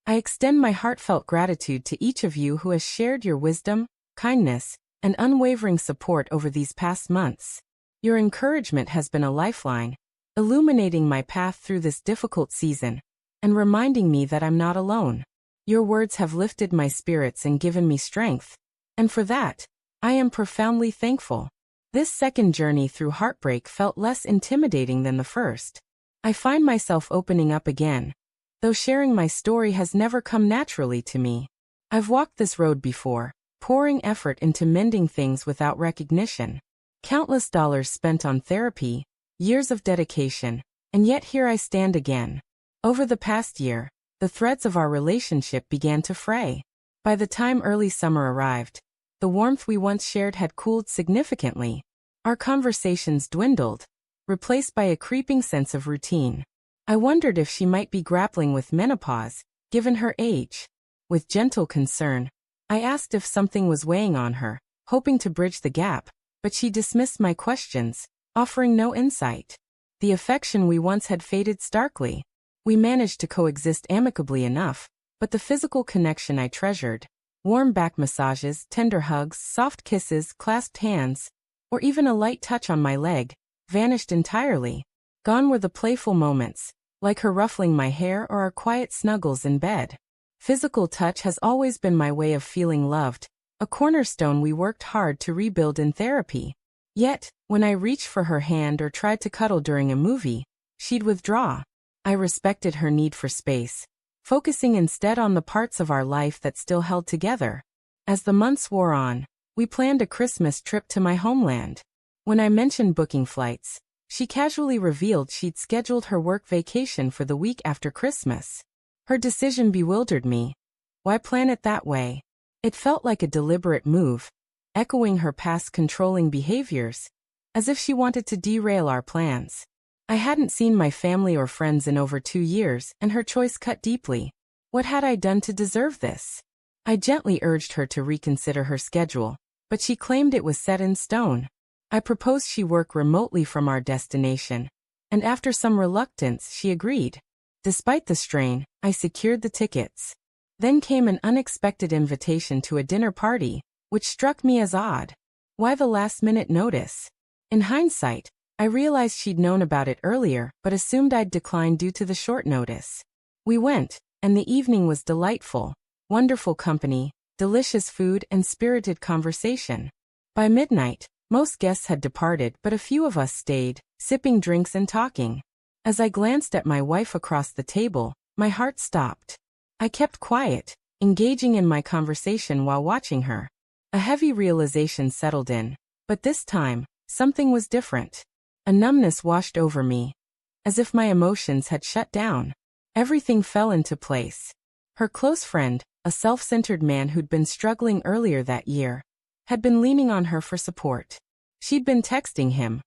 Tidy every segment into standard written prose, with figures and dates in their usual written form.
I extend my heartfelt gratitude to each of you who has shared your wisdom, kindness, and unwavering support over these past months. Your encouragement has been a lifeline, illuminating my path through this difficult season, and reminding me that I'm not alone. Your words have lifted my spirits and given me strength, and for that, I am profoundly thankful. This second journey through heartbreak felt less intimidating than the first. I find myself opening up again, though sharing my story has never come naturally to me. I've walked this road before, pouring effort into mending things without recognition. Countless dollars spent on therapy, years of dedication, and yet here I stand again. Over the past year, the threads of our relationship began to fray. By the time early summer arrived, the warmth we once shared had cooled significantly. Our conversations dwindled, replaced by a creeping sense of routine. I wondered if she might be grappling with menopause, given her age. With gentle concern, I asked if something was weighing on her, hoping to bridge the gap, but she dismissed my questions, offering no insight. The affection we once had faded starkly. We managed to coexist amicably enough, but the physical connection I treasured, warm back massages, tender hugs, soft kisses, clasped hands, or even a light touch on my leg, vanished entirely. Gone were the playful moments, like her ruffling my hair or our quiet snuggles in bed. Physical touch has always been my way of feeling loved, a cornerstone we worked hard to rebuild in therapy. Yet, when I reached for her hand or tried to cuddle during a movie, she'd withdraw. I respected her need for space, focusing instead on the parts of our life that still held together. As the months wore on, we planned a Christmas trip to my homeland. When I mentioned booking flights, she casually revealed she'd scheduled her work vacation for the week after Christmas. Her decision bewildered me. Why plan it that way? It felt like a deliberate move, echoing her past controlling behaviors, as if she wanted to derail our plans. I hadn't seen my family or friends in over 2 years, and her choice cut deeply. What had I done to deserve this? I gently urged her to reconsider her schedule, but she claimed it was set in stone. I proposed she work remotely from our destination, and after some reluctance she agreed. Despite the strain, I secured the tickets. Then came an unexpected invitation to a dinner party, which struck me as odd. Why the last-minute notice? In hindsight, I realized she'd known about it earlier, but assumed I'd decline due to the short notice. We went, and the evening was delightful. Wonderful company, delicious food, and spirited conversation. By midnight, most guests had departed, but a few of us stayed, sipping drinks and talking. As I glanced at my wife across the table, my heart stopped. I kept quiet, engaging in my conversation while watching her. A heavy realization settled in, but this time, something was different. A numbness washed over me, as if my emotions had shut down. Everything fell into place. Her close friend, a self-centered man who'd been struggling earlier that year, had been leaning on her for support. She'd been texting him,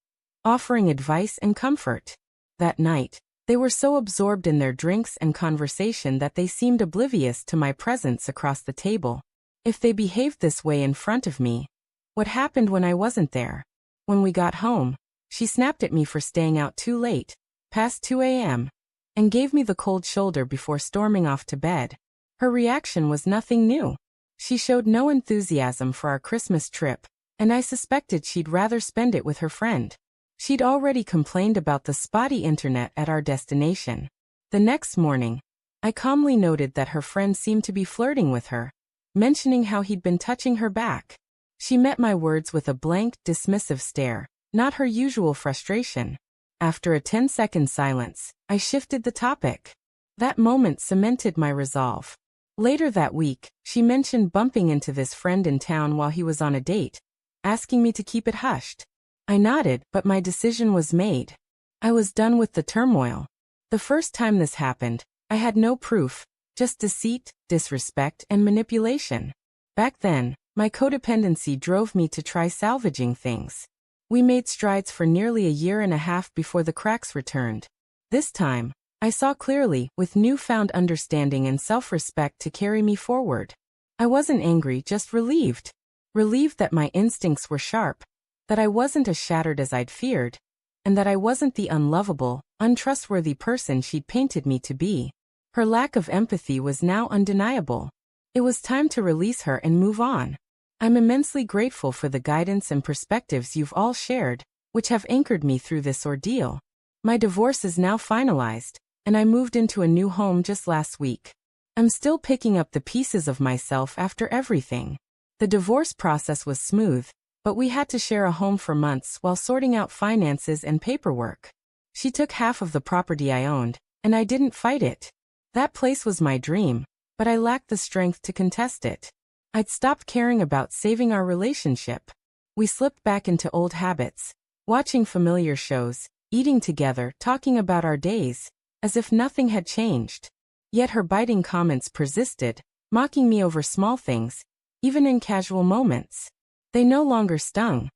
offering advice and comfort. That night, they were so absorbed in their drinks and conversation that they seemed oblivious to my presence across the table. If they behaved this way in front of me, what happened when I wasn't there? When we got home, she snapped at me for staying out too late, past 2 a.m., and gave me the cold shoulder before storming off to bed. Her reaction was nothing new. She showed no enthusiasm for our Christmas trip, and I suspected she'd rather spend it with her friend. She'd already complained about the spotty internet at our destination. The next morning, I calmly noted that her friend seemed to be flirting with her, mentioning how he'd been touching her back. She met my words with a blank, dismissive stare, not her usual frustration. After a 10-second silence, I shifted the topic. That moment cemented my resolve. Later that week, she mentioned bumping into this friend in town while he was on a date, asking me to keep it hushed. I nodded, but my decision was made. I was done with the turmoil. The first time this happened, I had no proof, just deceit, disrespect, and manipulation. Back then, my codependency drove me to try salvaging things. We made strides for nearly a year and a half before the cracks returned. This time, I saw clearly, with newfound understanding and self-respect to carry me forward. I wasn't angry, just relieved. Relieved that my instincts were sharp, that I wasn't as shattered as I'd feared, and that I wasn't the unlovable, untrustworthy person she'd painted me to be. Her lack of empathy was now undeniable. It was time to release her and move on. I'm immensely grateful for the guidance and perspectives you've all shared, which have anchored me through this ordeal. My divorce is now finalized, and I moved into a new home just last week. I'm still picking up the pieces of myself after everything. The divorce process was smooth, but we had to share a home for months while sorting out finances and paperwork. She took half of the property I owned, and I didn't fight it. That place was my dream, but I lacked the strength to contest it. I'd stopped caring about saving our relationship. We slipped back into old habits, watching familiar shows, eating together, talking about our days, as if nothing had changed. Yet her biting comments persisted, mocking me over small things, even in casual moments. They no longer stung.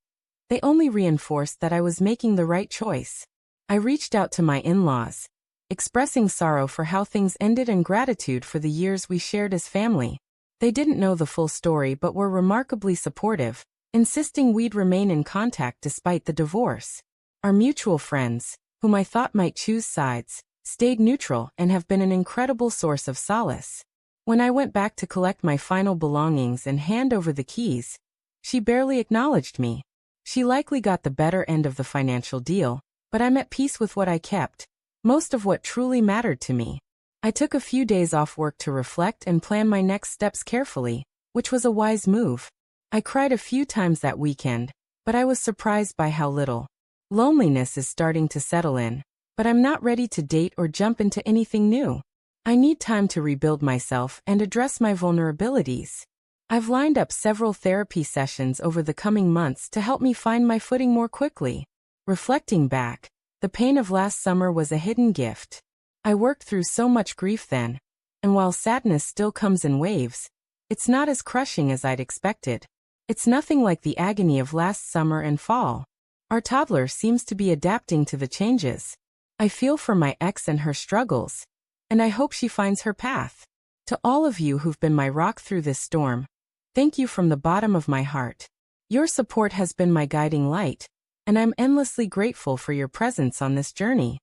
They only reinforced that I was making the right choice. I reached out to my in-laws, expressing sorrow for how things ended and gratitude for the years we shared as family. They didn't know the full story but were remarkably supportive, insisting we'd remain in contact despite the divorce. Our mutual friends, whom I thought might choose sides, stayed neutral and have been an incredible source of solace. When I went back to collect my final belongings and hand over the keys, she barely acknowledged me. She likely got the better end of the financial deal, but I'm at peace with what I kept, most of what truly mattered to me. I took a few days off work to reflect and plan my next steps carefully, which was a wise move. I cried a few times that weekend, but I was surprised by how little. Loneliness is starting to settle in, but I'm not ready to date or jump into anything new. I need time to rebuild myself and address my vulnerabilities. I've lined up several therapy sessions over the coming months to help me find my footing more quickly. Reflecting back, the pain of last summer was a hidden gift. I worked through so much grief then, and while sadness still comes in waves, it's not as crushing as I'd expected. It's nothing like the agony of last summer and fall. Our toddler seems to be adapting to the changes. I feel for my ex and her struggles, and I hope she finds her path. To all of you who've been my rock through this storm, thank you from the bottom of my heart. Your support has been my guiding light, and I'm endlessly grateful for your presence on this journey.